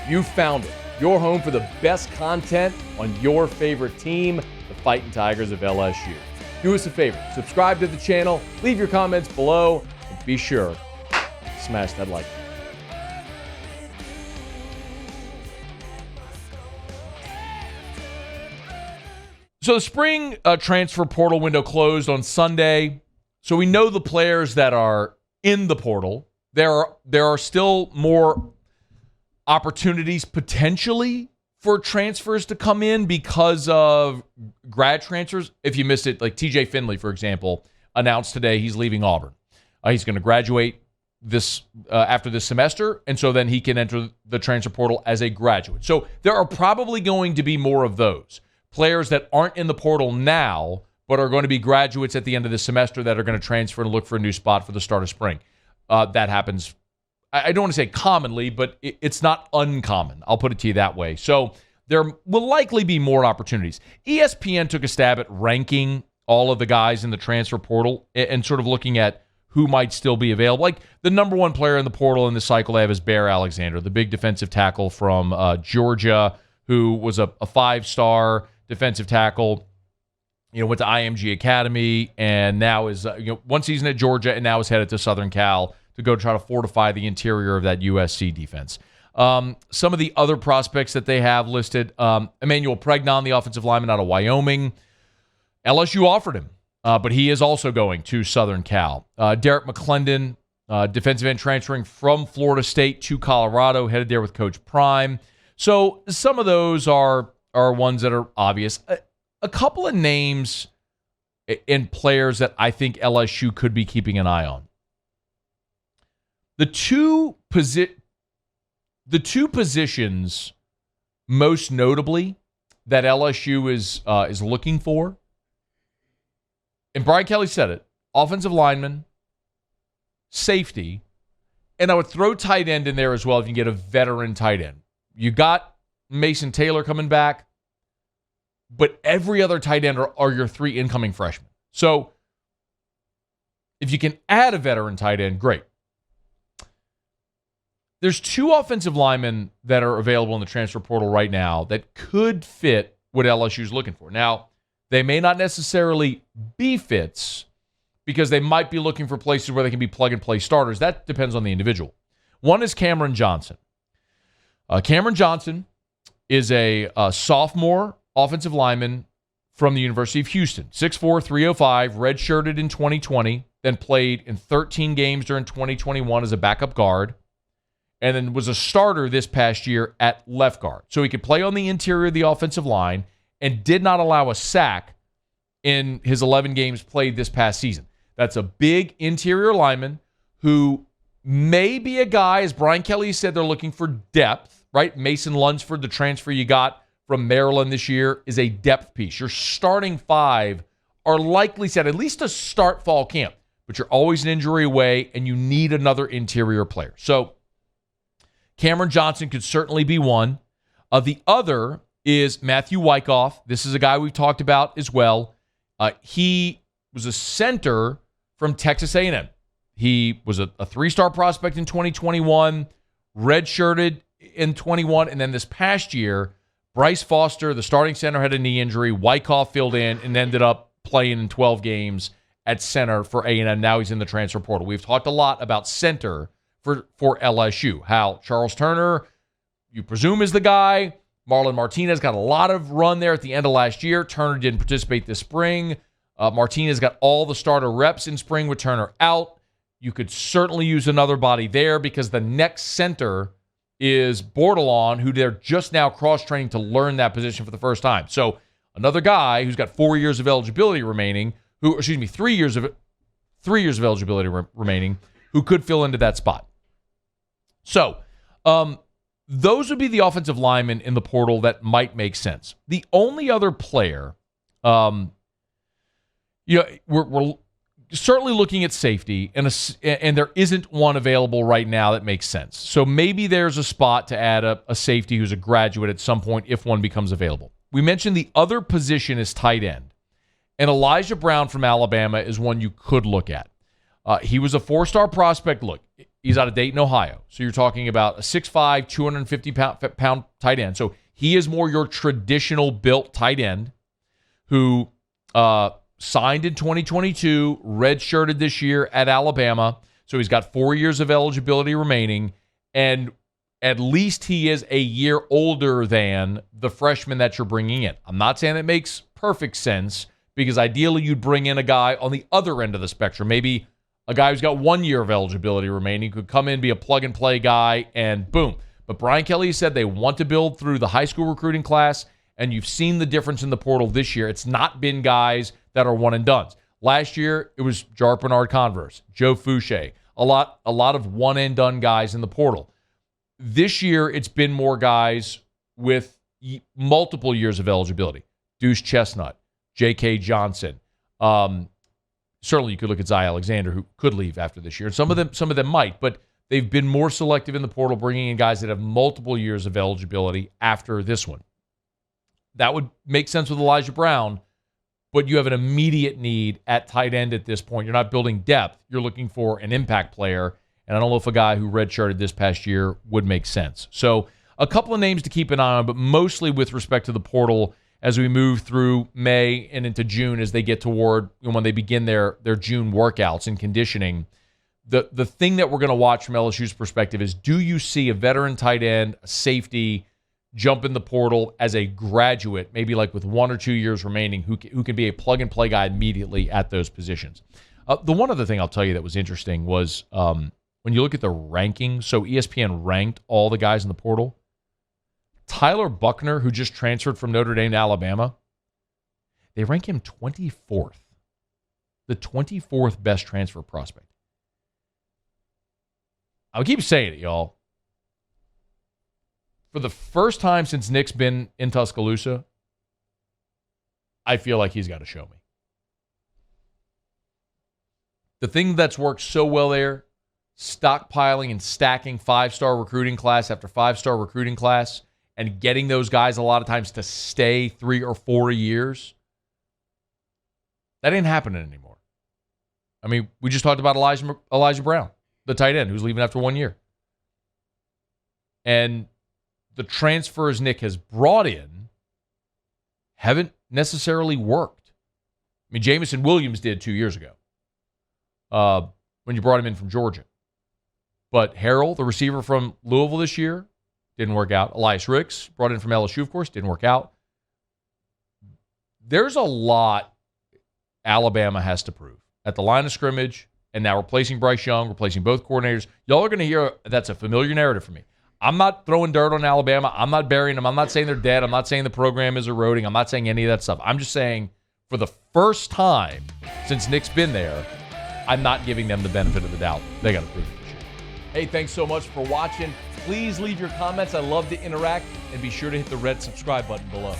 You found it. Your home for the best content on your favorite team, the Fighting Tigers of LSU. Do us a favor, subscribe to the channel, leave your comments below, and be sure to smash that like button. So the spring transfer portal window closed on Sunday. So we know the players that are in the portal. There are still more opportunities potentially for transfers to come in because of grad transfers. If you missed it, like TJ Finley, for example, announced today he's leaving Auburn. He's going to graduate this after this semester, and so then he can enter the transfer portal as a graduate. So there are probably going to be more of those players that aren't in the portal now, but are going to be graduates at the end of the semester that are going to transfer and look for a new spot for the start of spring. That happens, I don't want to say commonly, but it's not uncommon. I'll put it to you that way. So there will likely be more opportunities. ESPN took a stab at ranking all of the guys in the transfer portal and sort of looking at who might still be available. Like the number one player in the portal in this cycle they have is Bear Alexander, the big defensive tackle from Georgia, who was a five-star defensive tackle. Went to IMG Academy and now is one season at Georgia and now is headed to Southern Cal to go try to fortify the interior of that USC defense. Some of the other prospects that they have listed, Emmanuel Pregnon, the offensive lineman out of Wyoming. LSU offered him, but he is also going to Southern Cal. Derek McClendon, defensive end transferring from Florida State to Colorado, headed there with Coach Prime. So some of those are ones that are obvious. A couple of names and players that I think LSU could be keeping an eye on. The two positions most notably that LSU is looking for, and Brian Kelly said it, offensive lineman, safety, and I would throw tight end in there as well if you get a veteran tight end. You got Mason Taylor coming back, but every other tight end are your three incoming freshmen. So if you can add a veteran tight end, great. There's two offensive linemen that are available in the transfer portal right now that could fit what LSU's looking for. Now, they may not necessarily be fits because they might be looking for places where they can be plug-and-play starters. That depends on the individual. One is Cameron Johnson. Cameron Johnson is a sophomore offensive lineman from the University of Houston. 6'4", 305, redshirted in 2020, then played in 13 games during 2021 as a backup guard, and then was a starter this past year at left guard. So he could play on the interior of the offensive line and did not allow a sack in his 11 games played this past season. That's a big interior lineman who may be a guy, as Brian Kelly said, they're looking for depth, right? Mason Lunsford, the transfer you got from Maryland this year, is a depth piece. Your starting five are likely set at least to start fall camp, but you're always an injury away, and you need another interior player. So Cameron Johnson could certainly be one. The other is Matthew Wyckoff. This is a guy we've talked about as well. He was a center from Texas A&M. He was a three-star prospect in 2021, redshirted in 21, and then this past year, Bryce Foster, the starting center, had a knee injury. Wyckoff filled in and ended up playing in 12 games at center for A&M. Now he's in the transfer portal. We've talked a lot about center for LSU. How Charles Turner, you presume, is the guy. Marlon Martinez got a lot of run there at the end of last year. Turner didn't participate this spring. Martinez got all the starter reps in spring with Turner out. You could certainly use another body there because the next center is Bordelon, who they're just now cross-training to learn that position for the first time. So another guy who's got 4 years of eligibility remaining, 3 years of eligibility remaining, who could fill into that spot. So those would be the offensive linemen in the portal that might make sense. The only other player, we're certainly looking at safety, and there isn't one available right now that makes sense. So maybe there's a spot to add a safety who's a graduate at some point if one becomes available. We mentioned the other position is tight end, and Elijah Brown from Alabama is one you could look at. He was a four-star prospect. Look, He's out of Dayton, Ohio. So you're talking about a 6'5", 250-pound tight end. So he is more your traditional built tight end who signed in 2022, redshirted this year at Alabama. So he's got 4 years of eligibility remaining, and at least he is a year older than the freshman that you're bringing in. I'm not saying that makes perfect sense, because ideally you'd bring in a guy on the other end of the spectrum, maybe a guy who's got 1 year of eligibility remaining, could come in, be a plug-and-play guy, and boom. But Brian Kelly said they want to build through the high school recruiting class, and you've seen the difference in the portal this year. It's not been guys that are one-and-dones. Last year, it was Jar Bernard Converse, Joe Fouché, a lot of one-and-done guys in the portal. This year, it's been more guys with multiple years of eligibility. Deuce Chestnut, J.K. Johnson. Certainly, you could look at Zy Alexander, who could leave after this year. Some of them might, but they've been more selective in the portal, bringing in guys that have multiple years of eligibility after this one. That would make sense with Elijah Brown, but you have an immediate need at tight end at this point. You're not building depth. You're looking for an impact player, and I don't know if a guy who redshirted this past year would make sense. So a couple of names to keep an eye on, but mostly with respect to the portal as we move through May and into June, as they get toward when they begin their June workouts and conditioning. The thing that we're going to watch from LSU's perspective is, do you see a veteran tight end, a safety, jump in the portal as a graduate, maybe like with 1 or 2 years remaining, who can be a plug-and-play guy immediately at those positions? The one other thing I'll tell you that was interesting was when you look at the rankings, so ESPN ranked all the guys in the portal. Tyler Buckner, who just transferred from Notre Dame to Alabama, they rank him 24th. The 24th best transfer prospect. I'll keep saying it, y'all. For the first time since Nick's been in Tuscaloosa, I feel like he's got to show me. The thing that's worked so well there, stockpiling and stacking 5-star recruiting class after 5-star recruiting class, and getting those guys a lot of times to stay 3 or 4 years, that ain't happening anymore. I mean, we just talked about Elijah Brown, the tight end, who's leaving after 1 year. And the transfers Nick has brought in haven't necessarily worked. I mean, Jamison Williams did 2 years ago when you brought him in from Georgia. But Harrell, the receiver from Louisville this year, didn't work out. Elias Ricks, brought in from LSU, of course, didn't work out. There's a lot Alabama has to prove at the line of scrimmage, and now replacing Bryce Young, replacing both coordinators. Y'all are going to hear that's a familiar narrative for me. I'm not throwing dirt on Alabama. I'm not burying them. I'm not saying they're dead. I'm not saying the program is eroding. I'm not saying any of that stuff. I'm just saying, for the first time since Nick's been there, I'm not giving them the benefit of the doubt. They got to prove it this year. Hey, thanks so much for watching. Please leave your comments. I love to interact, and be sure to hit the red subscribe button below.